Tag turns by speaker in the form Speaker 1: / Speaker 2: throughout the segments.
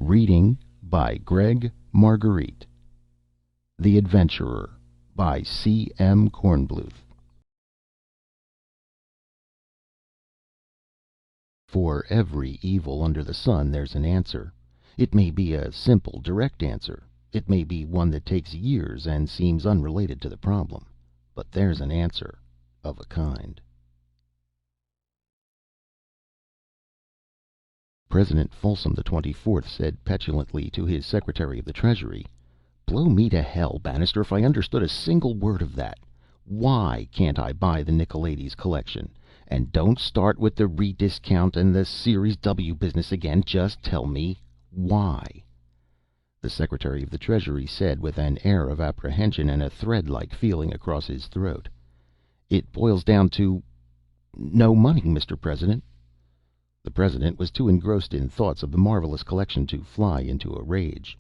Speaker 1: Reading by Greg Marguerite. The Adventurer by C.M. Kornbluth. For every evil under the sun there's an answer. It may be a simple, direct answer. It may be one that takes years and seems unrelated to the problem. But there's an answer of a kind. President Folsom XXIV said petulantly to his Secretary of the Treasury, "Blow me to hell, Bannister, if I understood a single word of that. Why can't I buy the Nicolaides collection? And don't start with the rediscount and the Series W business again. Just tell me why." The Secretary of the Treasury said with an air of apprehension and a thread-like feeling across his throat, "It boils down to no money, Mr. President." The President was too engrossed in thoughts of the marvelous collection to fly into a rage.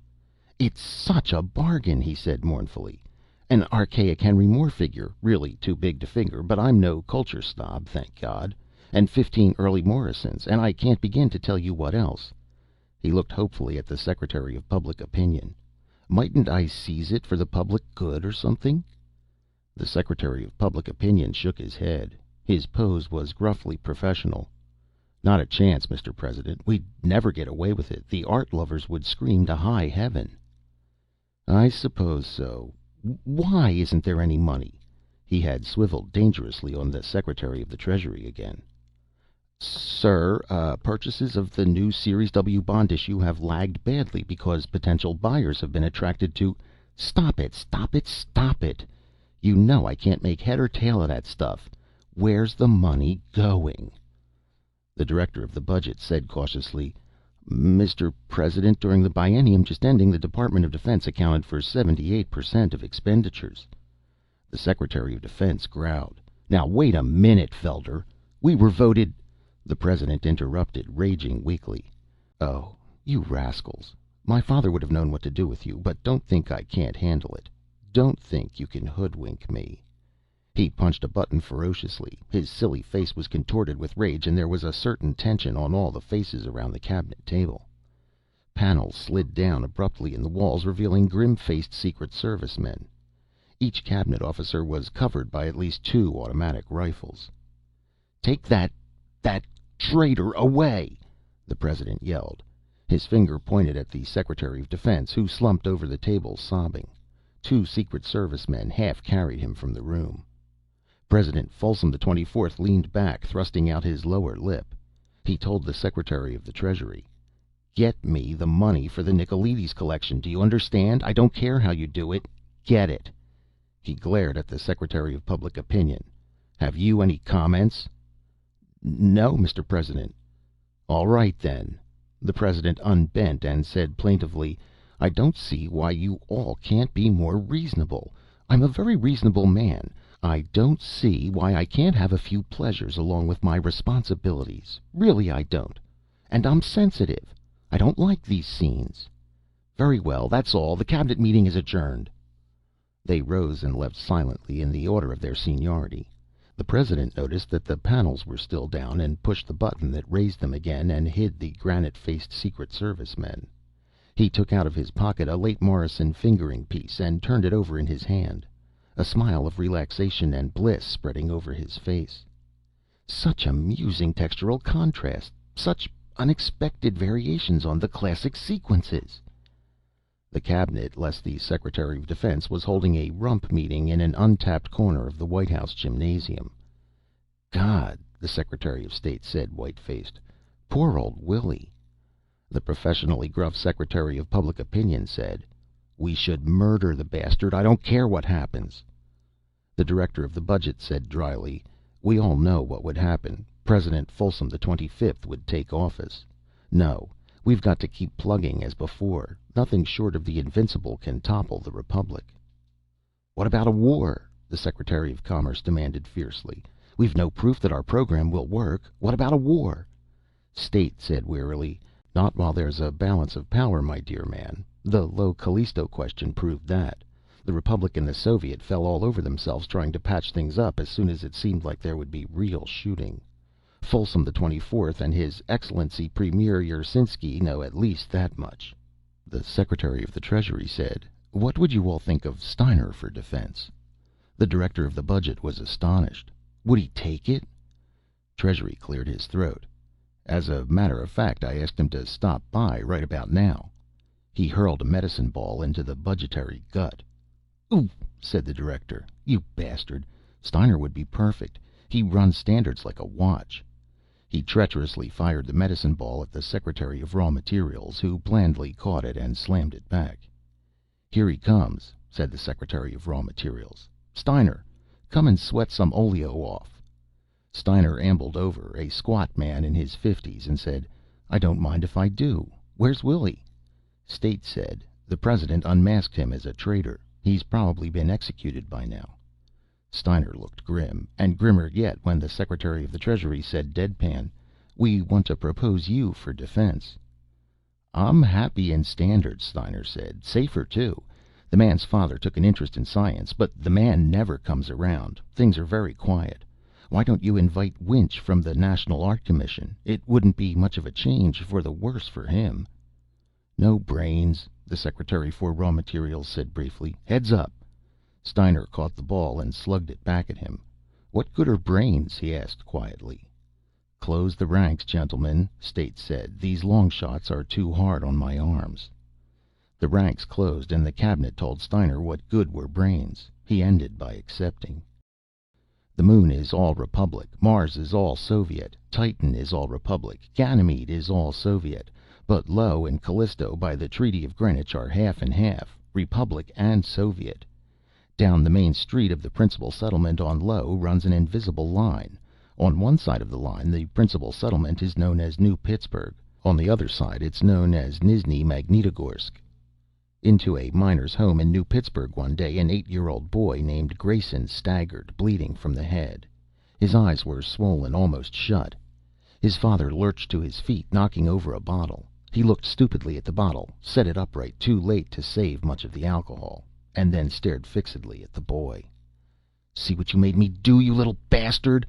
Speaker 1: "It's such a bargain," he said mournfully. "An archaic Henry Moore figure, really too big to figure, but I'm no culture snob, thank God. And 15 early Morrisons, and I can't begin to tell you what else." He looked hopefully at the Secretary of Public Opinion. "Mightn't I seize it for the public good or something?" The Secretary of Public Opinion shook his head. His pose was gruffly professional. "Not a chance, Mr. President. We'd never get away with it. The art lovers would scream to high heaven." "I suppose so. Why isn't there any money?" He had swiveled dangerously on the Secretary of the Treasury again. "Sir, purchases of the new Series W bond issue have lagged badly because potential buyers have been attracted to—" "Stop it, stop it, stop it! You know I can't make head or tail of that stuff. Where's the money going?" The Director of the Budget said cautiously, "Mr. President, during the biennium just ending, the Department of Defense accounted for 78% of expenditures." The Secretary of Defense growled, "Now wait a minute, Felder. We were voted—" The President interrupted, raging weakly, "Oh, you rascals. My father would have known what to do with you, but don't think I can't handle it. Don't think you can hoodwink me." He punched a button ferociously. His silly face was contorted with rage, and there was a certain tension on all the faces around the cabinet table. Panels slid down abruptly in the walls, revealing grim-faced Secret Service men. Each cabinet officer was covered by at least 2 automatic rifles. "Take that traitor away!" the President yelled. His finger pointed at the Secretary of Defense, who slumped over the table, sobbing. 2 Secret Service men half carried him from the room. President Folsom XXIV leaned back, thrusting out his lower lip. He told the Secretary of the Treasury, "Get me the money for the Nicolaides collection. Do you understand? I don't care how you do it. Get it." He glared at the Secretary of Public Opinion. "Have you any comments?" "No, Mr. President." "All right, then." The President unbent and said plaintively, "I don't see why you all can't be more reasonable. I'm a very reasonable man. I don't see why I can't have a few pleasures along with my responsibilities. Really, I don't. And I'm sensitive. I don't like these scenes. Very well, that's all. The cabinet meeting is adjourned." They rose and left silently in the order of their seniority. The President noticed that the panels were still down, and pushed the button that raised them again and hid the granite-faced Secret Service men. He took out of his pocket a late Morrison fingering piece and turned it over in his hand, a smile of relaxation and bliss spreading over his face. Such amusing textural contrast, such unexpected variations on the classic sequences. The Cabinet, less the Secretary of Defense, was holding a rump meeting in an untapped corner of the White House gymnasium. "God," the Secretary of State said, white-faced. "Poor old Willie." The professionally gruff Secretary of Public Opinion said, "We should murder the bastard. I don't care what happens." The Director of the Budget said dryly, "We all know what would happen. President Folsom XXV would take office. No, we've got to keep plugging as before. Nothing short of the invincible can topple the Republic." "What about a war?" the Secretary of Commerce demanded fiercely. "We've no proof that our program will work. What about a war?" State said wearily, "Not while there's a balance of power, my dear man. The Low Callisto question proved that. The Republic and the Soviet fell all over themselves trying to patch things up as soon as it seemed like there would be real shooting. Folsom the 24th and His Excellency Premier Yersinski know at least that much." The Secretary of the Treasury said, "What would you all think of Steiner for defense?" The Director of the Budget was astonished. Would he take it? Treasury cleared his throat. "As a matter of fact, I asked him to stop by right about now." He hurled a medicine ball into the budgetary gut. "Ooh," said the Director. "You bastard. Steiner would be perfect. He runs standards like a watch." He treacherously fired the medicine ball at the Secretary of Raw Materials, who blandly caught it and slammed it back. "Here he comes," said the Secretary of Raw Materials. "Steiner, come and sweat some oleo off." Steiner ambled over, a squat man in his 50s, and said, "I don't mind if I do. Where's Willie?" State said, "The President unmasked him as a traitor. He's probably been executed by now." Steiner looked grim, and grimmer yet when the Secretary of the Treasury said deadpan, "We want to propose you for defense." "I'm happy in standards," Steiner said. "Safer, too. The man's father took an interest in science, but the man never comes around. Things are very quiet. Why don't you invite Winch from the National Art Commission? It wouldn't be much of a change for the worse for him." "No brains," the Secretary for Raw Materials said briefly. "Heads up." Steiner caught the ball and slugged it back at him. "What good are brains?" he asked quietly. "Close the ranks, gentlemen," State said. "These long shots are too hard on my arms." The ranks closed, and the Cabinet told Steiner what good were brains. He ended by accepting. "The Moon is all Republic. Mars is all Soviet. Titan is all Republic. Ganymede is all Soviet. But Io and Callisto, by the Treaty of Greenwich, are half and half, Republic and Soviet. Down the main street of the principal settlement on Io runs an invisible line. On one side of the line, the principal settlement is known as New Pittsburgh. On the other side, it's known as Nizhny Magnitogorsk." Into a miner's home in New Pittsburgh one day an 8-year-old boy named Grayson staggered, bleeding from the head. His eyes were swollen almost shut. His father lurched to his feet, knocking over a bottle. He looked stupidly at the bottle, set it upright too late to save much of the alcohol, and then stared fixedly at the boy. "See what you made me do, you little bastard!"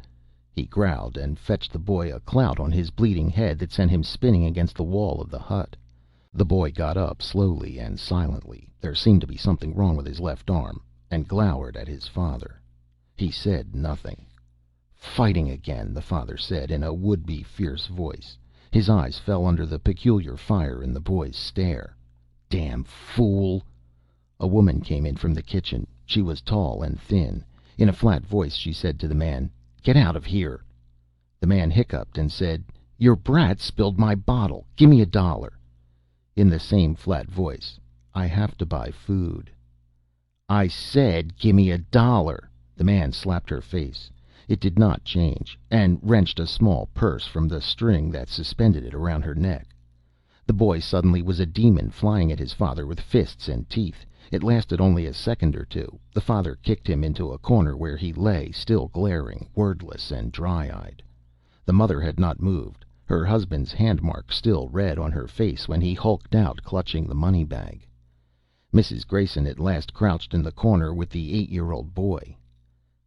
Speaker 1: he growled, and fetched the boy a clout on his bleeding head that sent him spinning against the wall of the hut. The boy got up slowly and silently, there seemed to be something wrong with his left arm, and glowered at his father. He said nothing. "Fighting again," the father said in a would-be fierce voice. His eyes fell under the peculiar fire in the boy's stare. "Damn fool!" A woman came in from the kitchen. She was tall and thin. In a flat voice she said to the man, "Get out of here." The man hiccuped and said, "Your brat spilled my bottle. Gimme $1." In the same flat voice, "I have to buy food." "I said gimme $1." The man slapped her face. It did not change, and wrenched a small purse from the string that suspended it around her neck. The boy suddenly was a demon, flying at his father with fists and teeth. It lasted only a second or two. The father kicked him into a corner where he lay, still glaring, wordless and dry-eyed. The mother had not moved, her husband's handmark still red on her face when he hulked out, clutching the money bag. Mrs. Grayson at last crouched in the corner with the 8-year-old boy.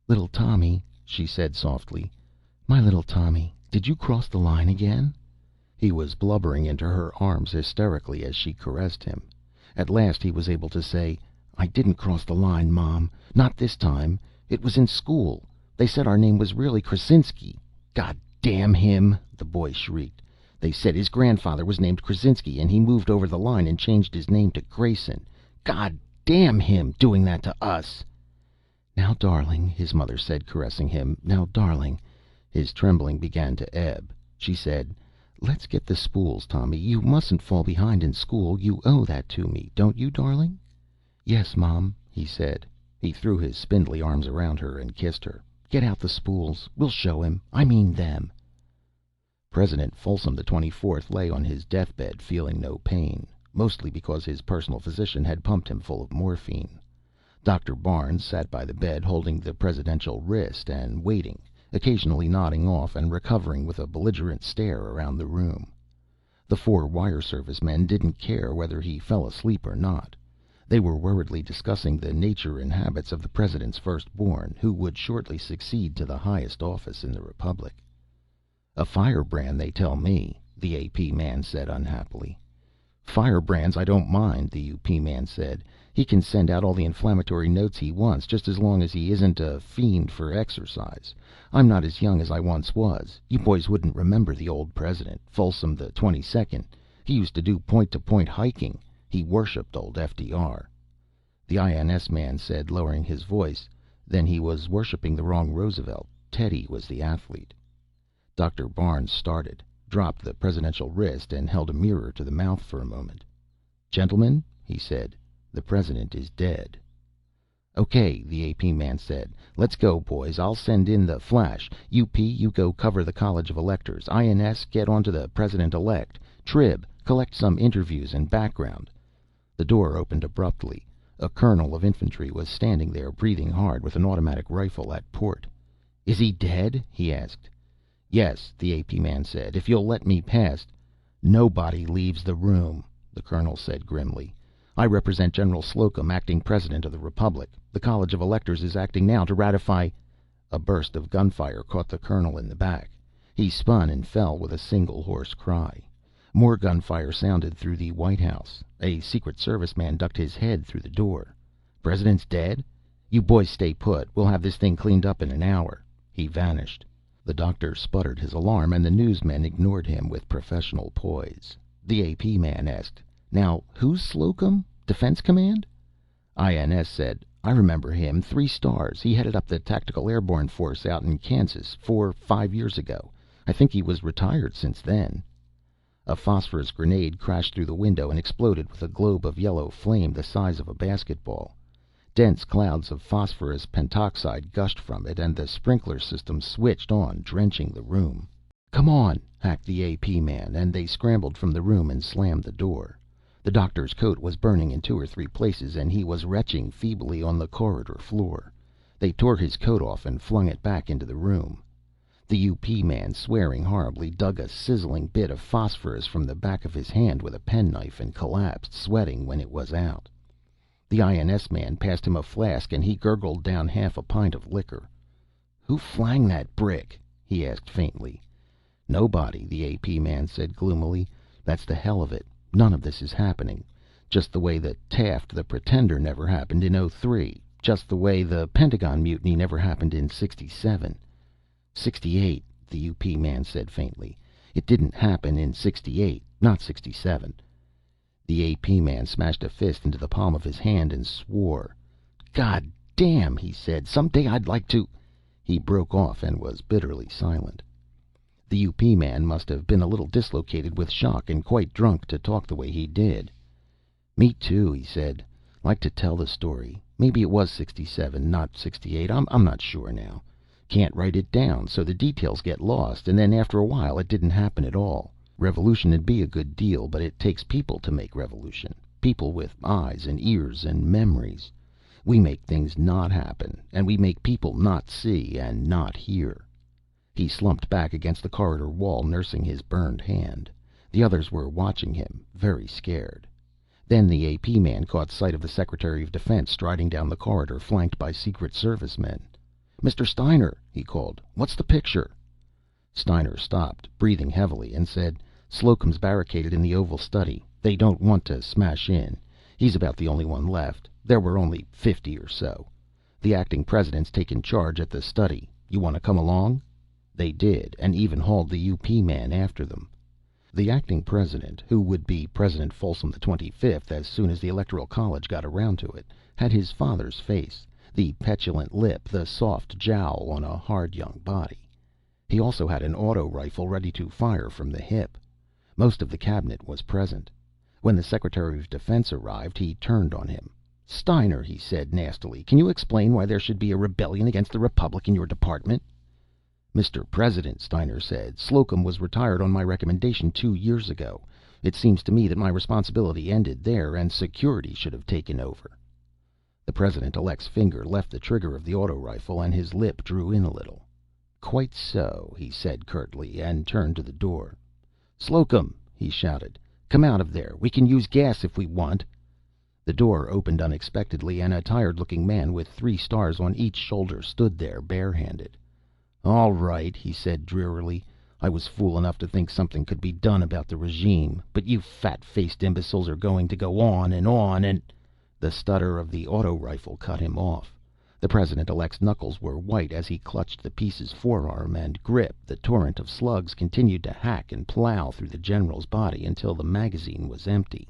Speaker 1: "Little Tommy," she said softly. "My little Tommy, did you cross the line again?" He was blubbering into her arms hysterically as she caressed him. At last he was able to say, "I didn't cross the line, Mom. Not this time. It was in school. They said our name was really Krasinski." "God damn him!" the boy shrieked. "They said his grandfather was named Krasinski, and he moved over the line and changed his name to Grayson. God damn him, doing that to us!" "Now, darling," his mother said, caressing him. "Now, darling." His trembling began to ebb. She said, "Let's get the spools, Tommy. You mustn't fall behind in school. You owe that to me, don't you, darling?" "Yes, Mom," he said. He threw his spindly arms around her and kissed her. "Get out the spools. We'll show him. I mean them." President Folsom the 24th lay on his deathbed, feeling no pain, mostly because his personal physician had pumped him full of morphine. Dr. Barnes sat by the bed, holding the presidential wrist and waiting, occasionally nodding off and recovering with a belligerent stare around the room. The 4 wire service men didn't care whether he fell asleep or not. They were worriedly discussing the nature and habits of the president's firstborn, who would shortly succeed to the highest office in the republic. "A firebrand, they tell me," the AP man said unhappily. "Firebrands I don't mind," the UP man said. "He can send out all the inflammatory notes he wants, just as long as he isn't a fiend for exercise. I'm not as young as I once was. You boys wouldn't remember the old president, Folsom the 22nd. He used to do point-to-point hiking. He worshipped old FDR." The INS man said, lowering his voice, "Then he was worshipping the wrong Roosevelt. Teddy was the athlete." Dr. Barnes started, dropped the presidential wrist, and held a mirror to the mouth for a moment. "Gentlemen," he said, "the president is dead." "Okay," the AP man said. "Let's go, boys. I'll send in the flash. UP, you go cover the College of Electors. INS, get onto the president-elect. Trib, collect some interviews and background." The door opened abruptly. A colonel of infantry was standing there, breathing hard, with an automatic rifle at port. "Is he dead?" he asked. "Yes," the AP man said. "If you'll let me pass." "Nobody leaves the room," the colonel said grimly. "I represent General Slocum, acting president of the Republic. The College of Electors is acting now to ratify—" A burst of gunfire caught the colonel in the back. He spun and fell with a single hoarse cry. More gunfire sounded through the White House. A Secret Service man ducked his head through the door. "President's dead? You boys stay put. We'll have this thing cleaned up in an hour." He vanished. The doctor sputtered his alarm, and the newsmen ignored him with professional poise. The AP man asked, "Now, who's Slocum? Defense Command?" INS said, "I remember him. 3 stars. He headed up the Tactical Airborne Force out in Kansas 4-5 years ago. I think he was retired since then." A phosphorus grenade crashed through the window and exploded with a globe of yellow flame the size of a basketball. Dense clouds of phosphorus pentoxide gushed from it, and the sprinkler system switched on, drenching the room. "Come on!" hacked the AP man, and they scrambled from the room and slammed the door. The doctor's coat was burning in 2 or 3 places, and he was retching feebly on the corridor floor. They tore his coat off and flung it back into the room. The UP man, swearing horribly, dug a sizzling bit of phosphorus from the back of his hand with a penknife and collapsed, sweating, when it was out. The INS man passed him a flask, and he gurgled down half a pint of liquor. "Who flang that brick?" he asked faintly. "Nobody," the AP man said gloomily. "That's the hell of it. None of this is happening. Just the way the Taft the Pretender never happened in '03. Just the way the Pentagon Mutiny never happened in '67. '68, the UP man said faintly. "It didn't happen in '68, not '67. The AP man smashed a fist into the palm of his hand and swore. "God damn," he said. "Some day I'd like to—" He broke off and was bitterly silent. The UP man must have been a little dislocated with shock and quite drunk to talk the way he did. "Me too," he said. "Like to tell the story. Maybe it was '67, not '68. I'm not sure now. Can't write it down, so the details get lost, and then after a while it didn't happen at all. Revolution'd be a good deal, but it takes people to make revolution. People with eyes and ears and memories. We make things not happen, and we make people not see and not hear." He slumped back against the corridor wall, nursing his burned hand. The others were watching him, very scared. Then the AP man caught sight of the Secretary of Defense striding down the corridor, flanked by Secret Service men. "Mr. Steiner," he called, "what's the picture?" Steiner stopped, breathing heavily, and said, "Slocum's barricaded in the Oval Study. They don't want to smash in. He's about the only one left. There were only 50 or so. The acting president's taken charge at the study. You want to come along?" They did, and even hauled the UP man after them. The acting president, who would be President Folsom the 25th as soon as the Electoral College got around to it, had his father's face, the petulant lip, the soft jowl on a hard young body. He also had an auto rifle ready to fire from the hip. Most of the cabinet was present. When the Secretary of Defense arrived, he turned on him. "Steiner," he said nastily, "can you explain why there should be a rebellion against the Republic in your department?" "Mr. President," Steiner said, "Slocum was retired on my recommendation 2 years ago. It seems to me that my responsibility ended there, and security should have taken over." The President-elect's finger left the trigger of the auto rifle, and his lip drew in a little. "Quite so," he said curtly, and turned to the door. "Slocum," he shouted, "come out of there. We can use gas if we want." The door opened unexpectedly, and a tired-looking man with 3 stars on each shoulder stood there, barehanded. "All right," he said drearily. I was fool enough to think something could be done about the regime, but you fat-faced imbeciles are going to go on and... The stutter of the auto rifle cut him off. The President-elect's knuckles were white as he clutched the piece's forearm and grip. The torrent of slugs continued to hack and plow through the general's body until the magazine was empty.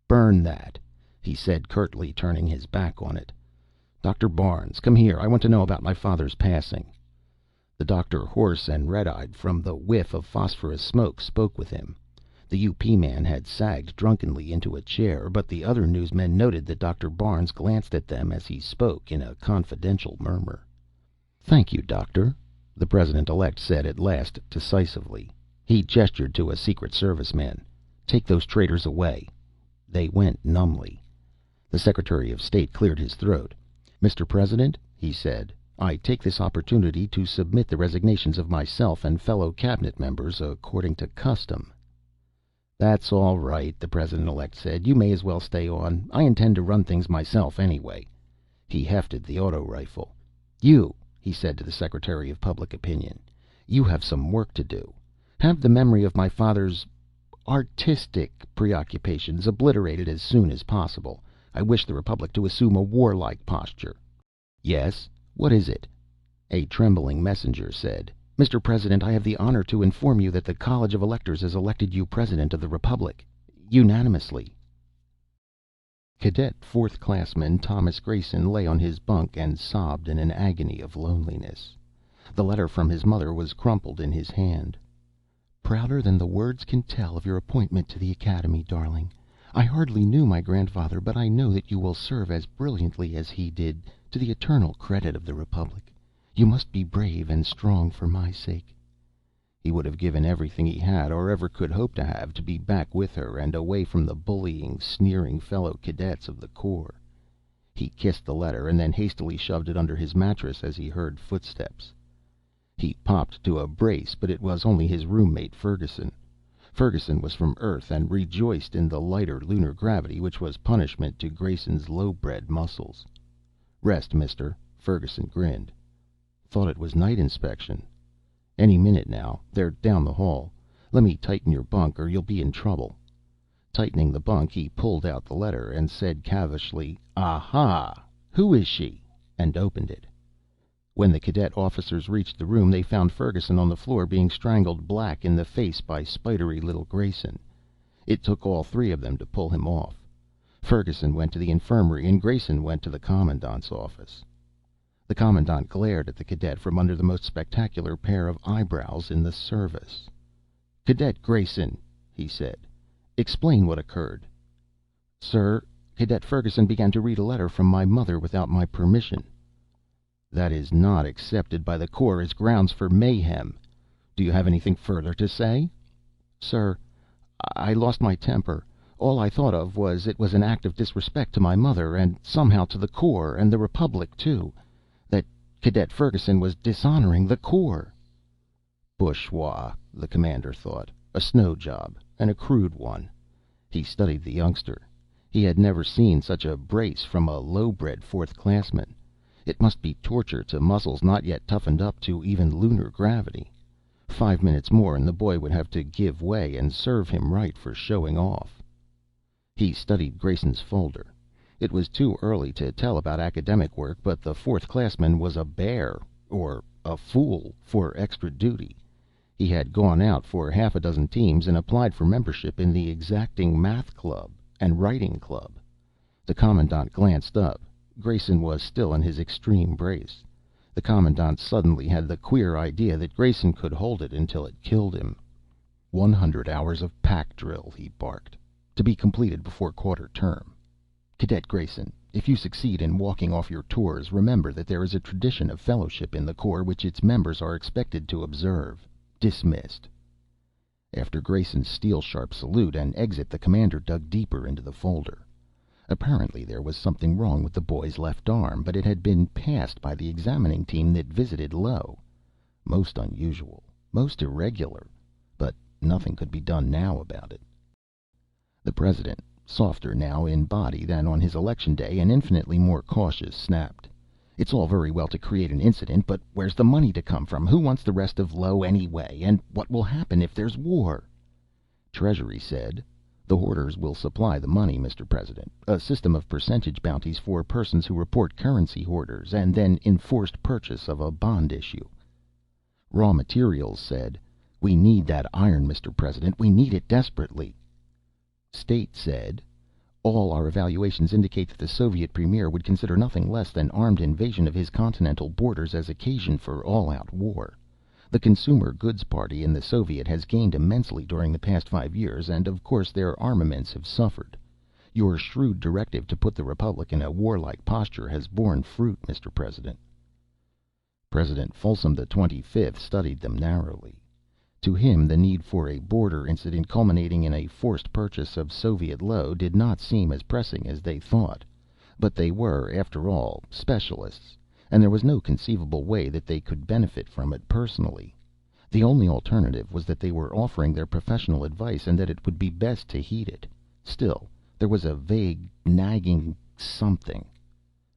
Speaker 1: "Burn that," he said curtly, turning his back on it. "Dr. Barnes, come here. I want to know about my father's passing." The doctor, hoarse and red-eyed from the whiff of phosphorus smoke, spoke with him. The U.P. man had sagged drunkenly into a chair, but the other newsmen noted that Dr. Barnes glanced at them as he spoke in a confidential murmur. "Thank you, Doctor," the President-elect said at last, decisively. He gestured to a Secret Service man. "Take those traitors away." They went numbly. The Secretary of State cleared his throat. "Mr. President," he said, "I take this opportunity to submit the resignations of myself and fellow cabinet members according to custom." "That's all right," the President-elect said. "You may as well stay on. I intend to run things myself anyway." He hefted the auto rifle. "You," he said to the Secretary of Public Opinion, "you have some work to do. Have the memory of my father's artistic preoccupations obliterated as soon as possible. I wish the Republic to assume a warlike posture." "Yes? What is it?" A trembling messenger said, "Mr. President, I have the honor to inform you that the College of Electors has elected you President of the Republic. Unanimously." Cadet Fourth Classman Thomas Grayson lay on his bunk and sobbed in an agony of loneliness. The letter from his mother was crumpled in his hand. "Prouder than the words can tell of your appointment to the Academy, darling. I hardly knew my grandfather, but I know that you will serve as brilliantly as he did, to the eternal credit of the Republic. You must be brave and strong for my sake." He would have given everything he had, or ever could hope to have, to be back with her and away from the bullying, sneering fellow cadets of the Corps. He kissed the letter and then hastily shoved it under his mattress as he heard footsteps. He popped to a brace, but it was only his roommate, Ferguson. Ferguson was from Earth and rejoiced in the lighter lunar gravity, which was punishment to Grayson's low-bred muscles. "Rest, mister." Ferguson grinned. "Thought it was night inspection." "Any minute now. They're down the hall. Let me tighten your bunk or you'll be in trouble." Tightening the bunk, he pulled out the letter and said calvishly, "Aha! Who is she?" and opened it. When the cadet officers reached the room, they found Ferguson on the floor being strangled black in the face by spidery little Grayson. It took all three of them to pull him off. Ferguson went to the infirmary and Grayson went to the commandant's office. The commandant glared at the cadet from under the most spectacular pair of eyebrows in the service. "Cadet Grayson," he said, "explain what occurred." "Sir, Cadet Ferguson began to read a letter from my mother without my permission." "That is not accepted by the Corps as grounds for mayhem. Do you have anything further to say?" "Sir, I lost my temper. All I thought of was it was an act of disrespect to my mother, and somehow to the Corps, and the Republic, too. That Cadet Ferguson was dishonoring the Corps." Bourgeois, the commander thought. A snow job, and a crude one. He studied the youngster. He had never seen such a brace from a low-bred fourth classman. It must be torture to muscles not yet toughened up to even lunar gravity. 5 minutes more and the boy would have to give way, and serve him right for showing off. He studied Grayson's folder. It was too early to tell about academic work, but the fourth classman was a bear, or a fool, for extra duty. He had gone out for half a dozen teams and applied for membership in the exacting math club and writing club. The commandant glanced up. Grayson was still in his extreme brace. The commandant suddenly had the queer idea that Grayson could hold it until it killed him. 100 hours of pack drill, he barked, to be completed before quarter term. Cadet Grayson, if you succeed in walking off your tours, remember that there is a tradition of fellowship in the Corps which its members are expected to observe. Dismissed. After Grayson's steel-sharp salute and exit, the commander dug deeper into the folder. Apparently there was something wrong with the boy's left arm, but it had been passed by the examining team that visited Low. Most unusual, most irregular, but nothing could be done now about it. The president, softer now in body than on his election day and infinitely more cautious, snapped, It's all very well to create an incident, but where's the money to come from? Who wants the rest of Io anyway? And what will happen if there's war? Treasury said, "The hoarders will supply the money, Mr. President. A system of percentage bounties for persons who report currency hoarders, and then enforced purchase of a bond issue." Raw Materials said, "We need that iron, Mr. President. We need it desperately." State said, "All our evaluations indicate that the Soviet Premier would consider nothing less than armed invasion of his continental borders as occasion for all-out war. The Consumer Goods Party in the Soviet has gained immensely during the past 5 years, and of course their armaments have suffered. Your shrewd directive to put the Republic in a warlike posture has borne fruit, Mr. President." President Folsom XXV studied them narrowly. To him, the need for a border incident culminating in a forced purchase of Soviet Io did not seem as pressing as they thought. But they were, after all, specialists, and there was no conceivable way that they could benefit from it personally. The only alternative was that they were offering their professional advice, and that it would be best to heed it. Still, there was a vague, nagging something.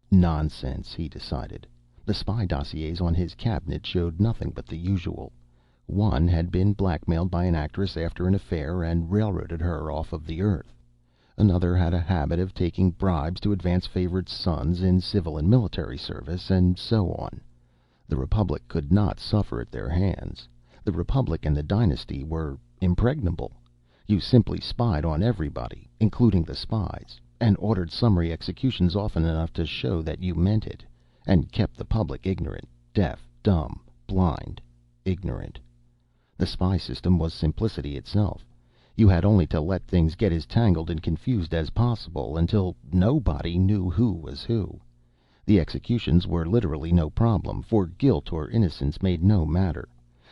Speaker 1: Nonsense, he decided. The spy dossiers on his cabinet showed nothing but the usual. One had been blackmailed by an actress after an affair and railroaded her off of the earth. Another had a habit of taking bribes to advance favorite sons in civil and military service, and so on. The Republic could not suffer at their hands. The Republic and the dynasty were impregnable. You simply spied on everybody, including the spies, and ordered summary executions often enough to show that you meant it, and kept the public ignorant, deaf, dumb, blind, ignorant. The spy system was simplicity itself. You had only to let things get as tangled and confused as possible, until nobody knew who was who. The executions were literally no problem, for guilt or innocence made no matter.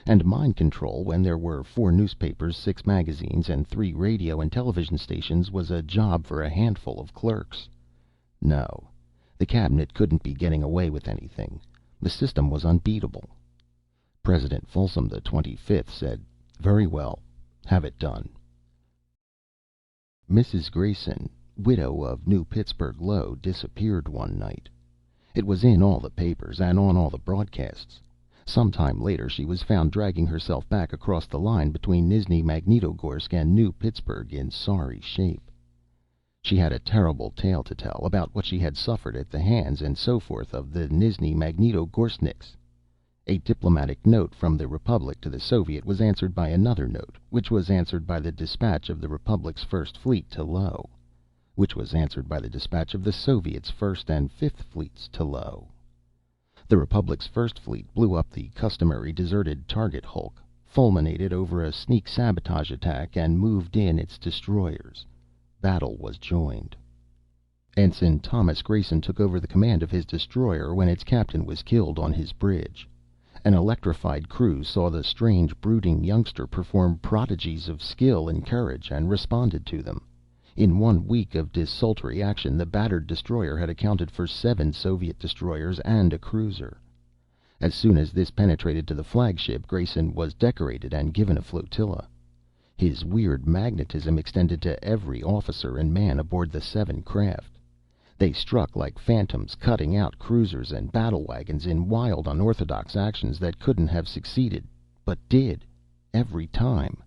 Speaker 1: And mind control, when there were 4 newspapers, 6 magazines, and 3 radio and television stations, was a job for a handful of clerks. No, the cabinet couldn't be getting away with anything. The system was unbeatable. President Folsom XXV said, "Very well. Have it done." Mrs. Grayson, widow of New Pittsburgh Low, disappeared one night. It was in all the papers and on all the broadcasts. Some time later she was found dragging herself back across the line between Nizhny Magnitogorsk and New Pittsburgh in sorry shape. She had a terrible tale to tell about what she had suffered at the hands and so forth of the Nizhny Magnitogorskniks. A diplomatic note from the Republic to the Soviet was answered by another note, which was answered by the dispatch of the Republic's First Fleet to Io, which was answered by the dispatch of the Soviet's First and Fifth Fleets to Io. The Republic's First Fleet blew up the customary deserted target hulk, fulminated over a sneak sabotage attack, and moved in its destroyers. Battle was joined. Ensign Thomas Grayson took over the command of his destroyer when its captain was killed on his bridge. An electrified crew saw the strange, brooding youngster perform prodigies of skill and courage, and responded to them. In 1 week of desultory action, the battered destroyer had accounted for 7 Soviet destroyers and a cruiser. As soon as this penetrated to the flagship, Grayson was decorated and given a flotilla. His weird magnetism extended to every officer and man aboard the 7 craft. They struck like phantoms, cutting out cruisers and battle wagons in wild, unorthodox actions that couldn't have succeeded, but did, every time.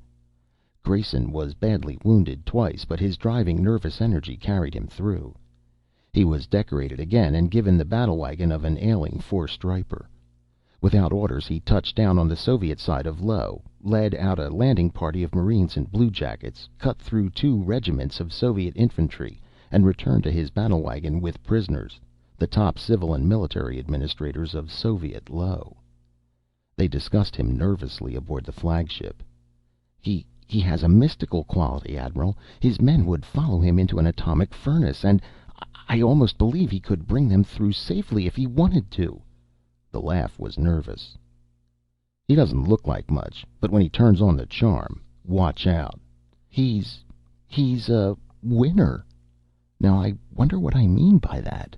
Speaker 1: Grayson was badly wounded twice, but his driving, nervous energy carried him through. He was decorated again and given the battle wagon of an ailing 4-striper. Without orders, he touched down on the Soviet side of Io, led out a landing party of Marines and bluejackets, cut through 2 regiments of Soviet infantry, and returned to his battle wagon with prisoners, the top civil and military administrators of Soviet Io. They discussed him nervously aboard the flagship. He has a mystical quality, Admiral. His men would follow him into an atomic furnace, and I almost believe he could bring them through safely if he wanted to." The laugh was nervous. "He doesn't look like much, but when he turns on the charm, watch out. He's a winner. Now I wonder what I mean by that."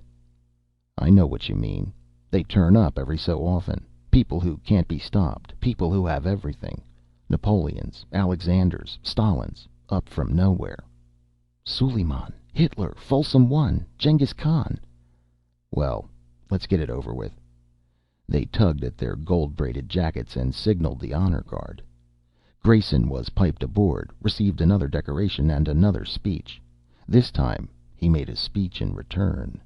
Speaker 1: "I know what you mean. They turn up every so often. People who can't be stopped. People who have everything. Napoleons, Alexanders, Stalins, up from nowhere." "Suleiman, Hitler, Folsom I, Genghis Khan." "Well, Let's get it over with." They tugged at their gold-braided jackets and signaled the honor guard. Grayson was piped aboard, received another decoration and another speech. This time he made a speech in return.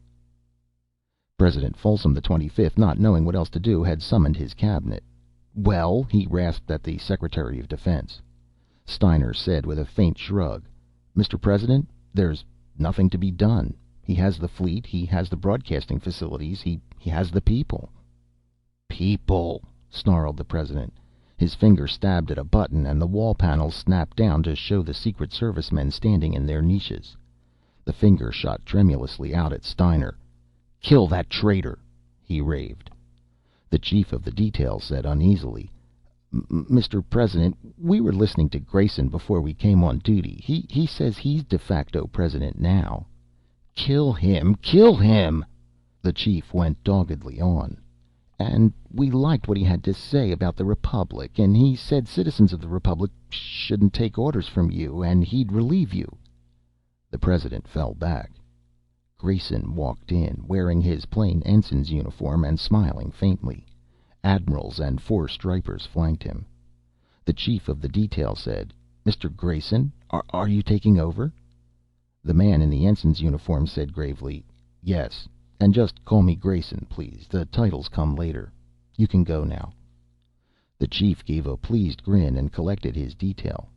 Speaker 1: President Folsom XXV, not knowing what else to do, had summoned his cabinet. "Well?" he rasped at the Secretary of Defense. Steiner said with a faint shrug, "Mr. President, there's nothing to be done. He has the fleet, he has the broadcasting facilities, he has the people." "People!" snarled the President. His finger stabbed at a button and the wall panels snapped down to show the Secret Service men standing in their niches. The finger shot tremulously out at Steiner. "Kill that traitor!" he raved. The chief of the detail said uneasily, "Mr. President, we were listening to Grayson before we came on duty. He says he's de facto president now." "Kill him! Kill him!" the chief went doggedly on. "And we liked what he had to say about the Republic, and he said citizens of the Republic shouldn't take orders from you, and he'd relieve you." The President fell back. Grayson walked in, wearing his plain ensign's uniform and smiling faintly. Admirals and 4 stripers flanked him. The chief of the detail said, "Mr. Grayson, are you taking over?" The man in the ensign's uniform said gravely, "Yes. And just call me Grayson, please. The titles come later. You can go now." The chief gave a pleased grin and collected his detail.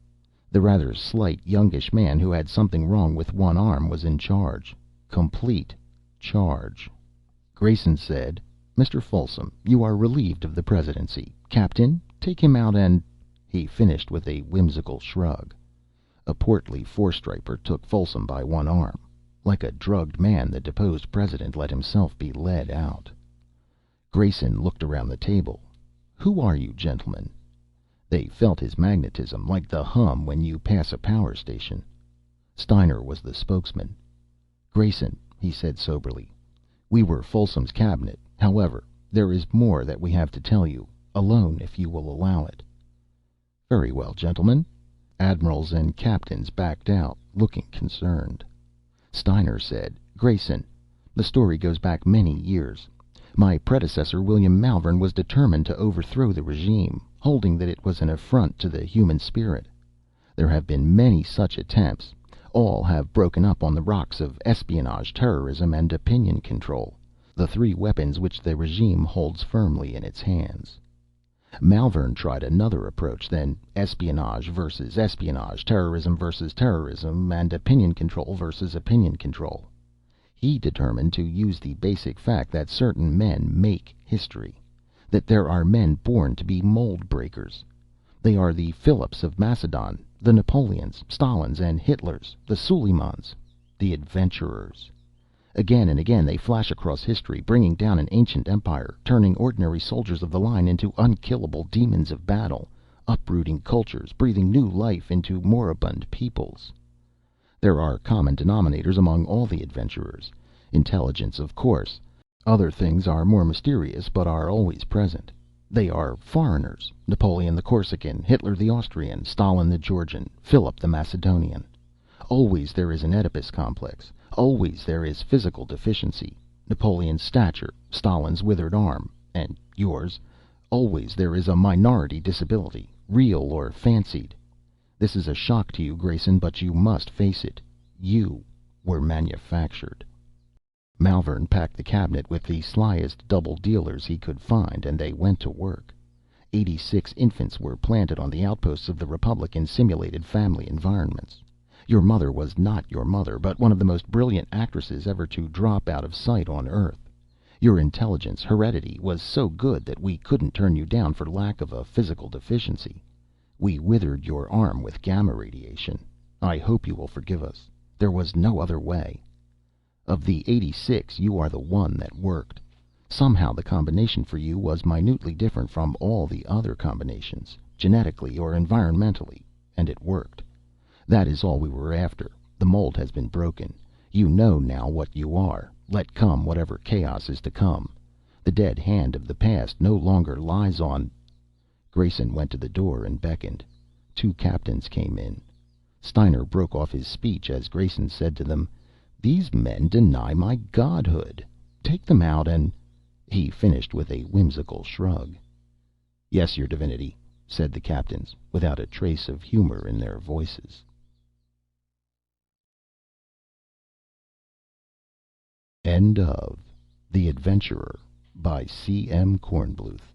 Speaker 1: The rather slight, youngish man who had something wrong with one arm was in charge. Complete charge. Grayson said, "Mr. Folsom, you are relieved of the presidency. Captain, take him out and—" He finished with a whimsical shrug. A portly 4-striper took Folsom by one arm. Like a drugged man, the deposed president let himself be led out. Grayson looked around the table. "Who are you, gentlemen?" They felt his magnetism, like the hum when you pass a power station. Steiner was the spokesman. "Grayson," he said soberly, "we were Folsom's cabinet. However, there is more that we have to tell you, alone if you will allow it." "Very well, gentlemen." Admirals and captains backed out, looking concerned. Steiner said, "Grayson, the story goes back many years. My predecessor, William Malvern, was determined to overthrow the regime, holding that it was an affront to the human spirit. There have been many such attempts. All have broken up on the rocks of espionage, terrorism, and opinion control, the 3 weapons which the regime holds firmly in its hands. Malvern tried another approach than espionage versus espionage, terrorism versus terrorism, and opinion control versus opinion control. He determined to use the basic fact that certain men make history, that there are men born to be mold breakers. They are the Philips of Macedon, the Napoleons, Stalins, and Hitlers, the Suleimans, the adventurers. Again and again they flash across history, bringing down an ancient empire, turning ordinary soldiers of the line into unkillable demons of battle, uprooting cultures, breathing new life into moribund peoples. There are common denominators among all the adventurers. Intelligence, of course. Other things are more mysterious, but are always present. They are foreigners: Napoleon the Corsican, Hitler the Austrian, Stalin the Georgian, Philip the Macedonian. Always there is an Oedipus complex. Always there is physical deficiency: Napoleon's stature, Stalin's withered arm, and yours. Always there is a minority disability, real or fancied. This is a shock to you, Grayson, but you must face it. You were manufactured." Malvern packed the cabinet with the slyest double dealers he could find, and they went to work. 86 infants were planted on the outposts of the Republic in simulated family environments. Your mother was not your mother, but one of the most brilliant actresses ever to drop out of sight on Earth. Your intelligence, heredity, was so good that we couldn't turn you down for lack of a physical deficiency. We withered your arm with gamma radiation. I hope you will forgive us. There was no other way. Of the 86, you are the one that worked. Somehow the combination for you was minutely different from all the other combinations, genetically or environmentally, and it worked. That is all we were after. The mold has been broken. You know now what you are. Let come whatever chaos is to come. The dead hand of the past no longer lies on... Grayson went to the door and beckoned. 2 captains came in. Steiner broke off his speech as Grayson said to them, "These men deny my godhood. Take them out and..." He finished with a whimsical shrug. "Yes, your divinity," said the captains, without a trace of humor in their voices. End of The Adventurer by C. M. Kornbluth.